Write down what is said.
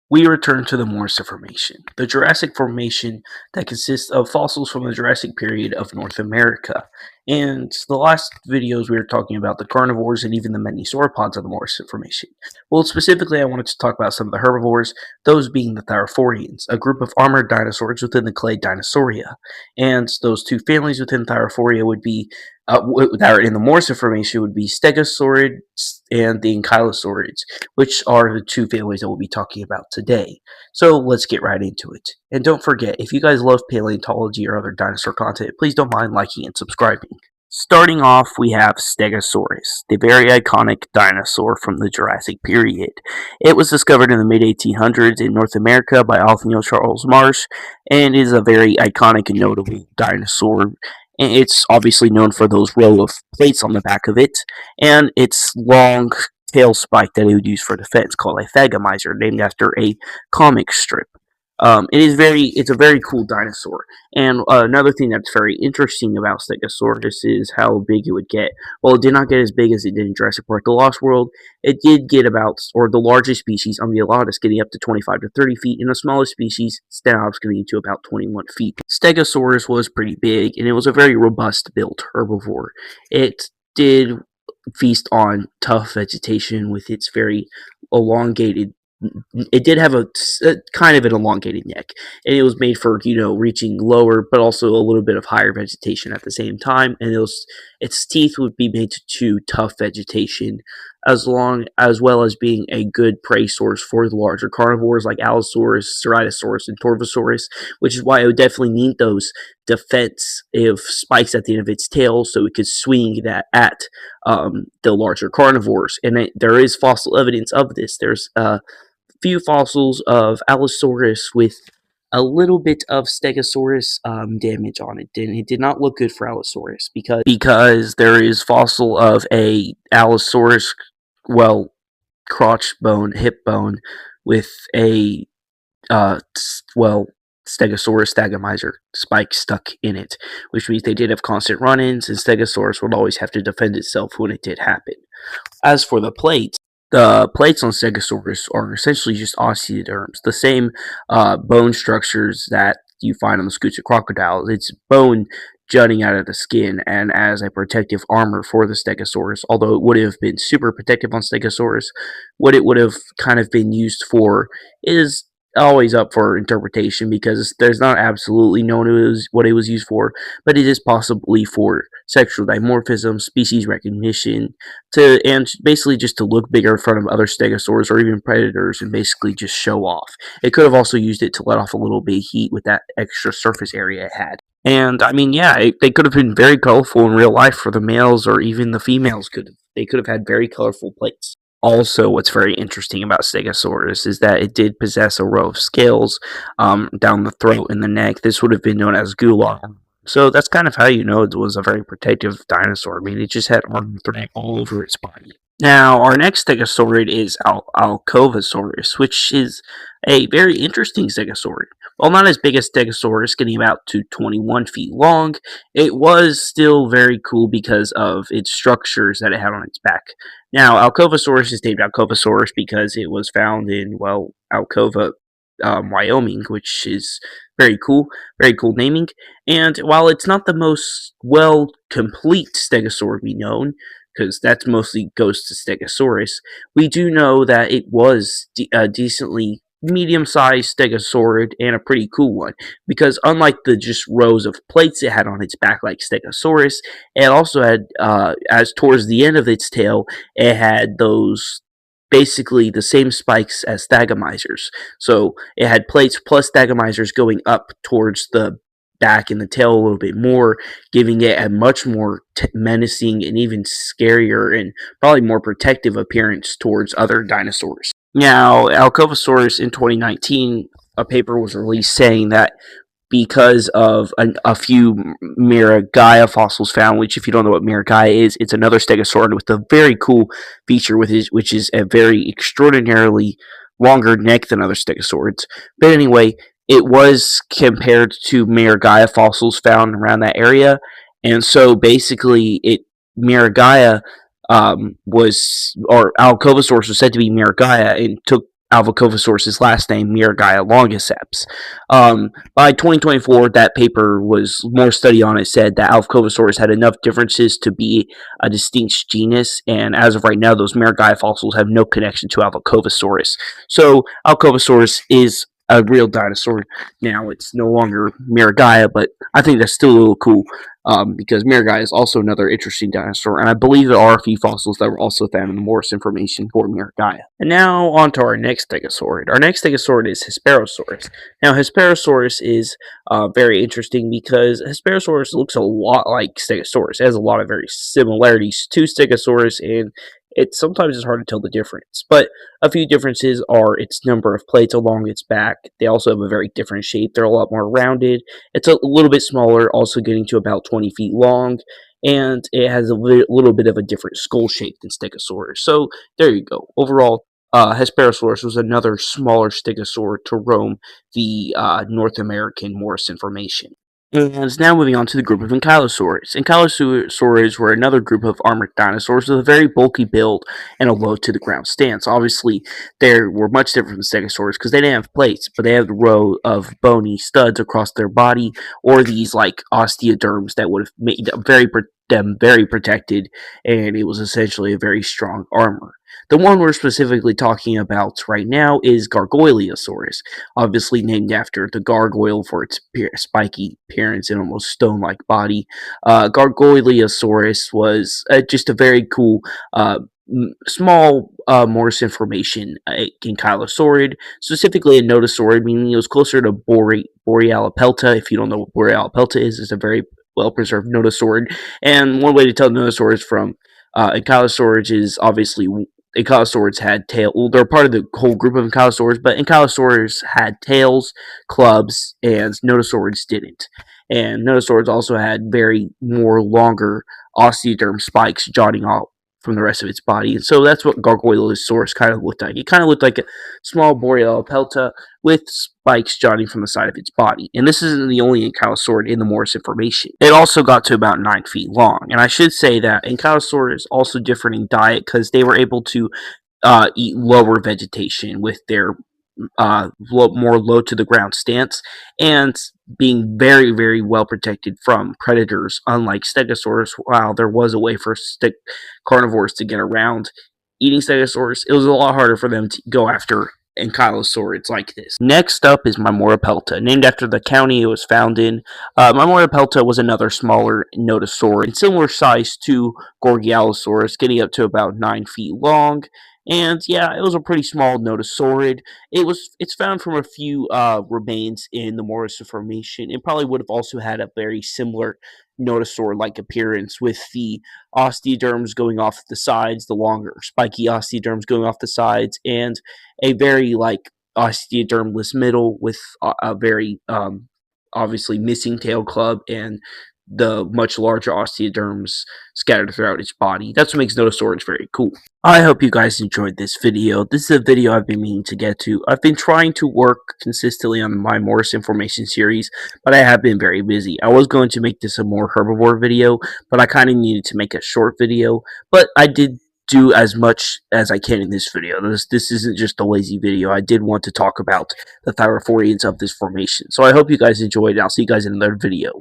We return to the Morrison Formation, the Jurassic Formation that consists of fossils from the Jurassic period of North America. And the last videos we were talking about the carnivores and even the many sauropods of the Morrison Formation. Well, specifically, I wanted to talk about some of the herbivores, those being the Thyreophorians, a group of armored dinosaurs within the clade Dinosauria. And those two families within Thyreophoria would be that are in the Morrison Formation would be stegosaurids and the ankylosaurids, which are the two families that we'll be talking about today. So let's get right into it. And don't forget, if you guys love paleontology or other dinosaur content, please don't mind liking and subscribing. Starting off, we have Stegosaurus, the very iconic dinosaur from the Jurassic period. It was discovered in the mid-1800s in North America by Othniel Charles Marsh, and is a very iconic and notable dinosaur. It's obviously known for those row of plates on the back of it, and its long tail spike that it would use for defense, called a thagomizer, named after a comic strip. It's a very cool dinosaur. And another thing that's very interesting about Stegosaurus is how big it would get. Well, it did not get as big as it did in Jurassic Park: The Lost World. It did get about, or the largest species, Amylotis, getting up to 25 to 30 feet, and the smallest species, Stegosaurus, getting to about 21 feet. Stegosaurus was pretty big, and it was a very robust built herbivore. It did feast on tough vegetation with its very elongated. It did have a kind of an elongated neck, and it was made for reaching lower, but also a little bit of higher vegetation at the same time. And its teeth would be made to chew tough vegetation, as well as being a good prey source for the larger carnivores like Allosaurus, Ceratosaurus, and Torvosaurus, which is why it would definitely need those defensive spikes at the end of its tail so it could swing that at the larger carnivores. And there is fossil evidence of this. There's few fossils of Allosaurus with a little bit of Stegosaurus damage on it. And it did not look good for Allosaurus because there is fossil of a Allosaurus, well, crotch bone, hip bone, with a Stegosaurus thagomizer spike stuck in it, which means they did have constant run-ins, and Stegosaurus would always have to defend itself when it did happen. As for the plates on Stegosaurus are essentially just osteoderms, the same bone structures that you find on the scutes of crocodiles. It's bone jutting out of the skin, and as a protective armor for the Stegosaurus, although it would have been super protective on Stegosaurus, what it would have kind of been used for is always up for interpretation, because there's not absolutely known what it was used for, but it is possibly for sexual dimorphism, species recognition, and basically just to look bigger in front of other stegosaurs or even predators, and basically just show off. It could have also used it to let off a little bit of heat with that extra surface area it had. And I mean, yeah, they could have been very colorful in real life for the males, or even the females they could have had very colorful plates. Also, what's very interesting about Stegosaurus is that it did possess a row of scales down the throat and the neck. This would have been known as gular. So that's kind of how you know it was a very protective dinosaur. I mean, it just had armor all over its body. Now, our next stegosaurid is Alcovosaurus, which is a very interesting stegosaurid. While not as big as Stegosaurus, getting about to 21 feet long, it was still very cool because of its structures that it had on its back. Now, Alcovosaurus is named Alcovosaurus because it was found in, well, Alcova, Wyoming, which is very cool naming. And while it's not the most complete stegosaur we know, because that mostly goes to Stegosaurus, we do know that it was a decently medium-sized stegosaurid, and a pretty cool one, because unlike the just rows of plates it had on its back like Stegosaurus, it also had, as towards the end of its tail, it had those basically the same spikes as thagomizers. So it had plates plus thagomizers going up towards the back and the tail a little bit more, giving it a much more menacing and even scarier and probably more protective appearance towards other dinosaurs. Now, Alcovosaurus in 2019, a paper was released saying that because of a few Miragaia fossils found, which, if you don't know what Miragaia is, it's another stegosaurid with a very cool feature, which is a very extraordinarily longer neck than other stegosaurids. But anyway, it was compared to Miragaia fossils found around that area, and so basically Miragaia or Alcovosaurus was said to be Miragaia, and took Alvacovosaurus' last name, Miragaia longiceps. By 2024, that paper was more study on it said that Alvacovosaurus had enough differences to be a distinct genus, and as of right now, those Miragaia fossils have no connection to Alvacovosaurus. So Alvacovosaurus is a real dinosaur now. It's no longer Miragaia, but I think that's still a little cool because Miragaia is also another interesting dinosaur, and I believe there are a few fossils that were also found in the Morrison Formation for Miragaia. And now on to our next stegosaurid. Our next stegosaurid is Hesperosaurus. Now, Hesperosaurus is very interesting because Hesperosaurus looks a lot like Stegosaurus. It has a lot of very similarities to Stegosaurus, and it sometimes is hard to tell the difference. But a few differences are its number of plates along its back. They also have a very different shape. They're a lot more rounded. It's a little bit smaller, also getting to about 20 feet long, and it has a little bit of a different skull shape than Stegosaurus. So there you go. Overall, Hesperosaurus was another smaller stegosaur to roam the North American Morrison Formation. And now moving on to the group of Ankylosaurids. Ankylosaurids were another group of armored dinosaurs with a very bulky build and a low-to-the-ground stance. Obviously, they were much different from Stegosaurus because they didn't have plates, but they had a row of bony studs across their body, or these like osteoderms that would have made them very protected, and it was essentially a very strong armor. The one we're specifically talking about right now is Gargoyleosaurus, obviously named after the gargoyle for its spiky appearance and almost stone-like body. Gargoyleosaurus was just a very cool small Morrison formation ankylosaurid, specifically a nodosaurid, meaning it was closer to Borealopelta. If you don't know what Borealopelta is, it's a very well-preserved nodosaurid. And one way to tell nodosaurs from ankylosaurids is obviously ankylosaurids had tail. Well, they're part of the whole group of ankylosaurs, but ankylosaurs had tails, clubs, and nodosaurids didn't. And nodosaurids also had very more longer osteoderm spikes jutting off from the rest of its body, and so that's what Gargoyleosaurus kind of looked like. It kind of looked like a small Borealopelta with spikes jutting from the side of its body. And this isn't the only ankylosaurid in the Morrison Formation. It also got to about 9 feet long, and I should say that ankylosaurs also different in diet because they were able to eat lower vegetation with their more low to the ground stance, and being very, very well protected from predators, unlike Stegosaurus. While there was a way for carnivores to get around eating Stegosaurus, it was a lot harder for them to go after ankylosaurids like this. Next up is Mymorapelta, named after the county it was found in. Mymorapelta was another smaller nodosaurid, similar size to Gorgialosaurus, getting up to about 9 feet long. And yeah, it was a pretty small nodosaurid. It's found from a few remains in the Morrison Formation. It probably would have also had a very similar nodosaur-like appearance, with the osteoderms going off the sides, the longer spiky osteoderms going off the sides, and a very like osteodermless middle with a very obviously missing tail club and the much larger osteoderms scattered throughout its body. That's what makes nodosaurids very cool. I hope you guys enjoyed this video. This is a video I've been meaning to get to. I've been trying to work consistently on my Morrison Formation series, but I have been very busy. I was going to make this a more herbivore video, but I kind of needed to make a short video, but I did do as much as I can in this video. This isn't just a lazy video. I did want to talk about the Thyreophorians of this formation. So I hope you guys enjoyed, and I'll see you guys in another video.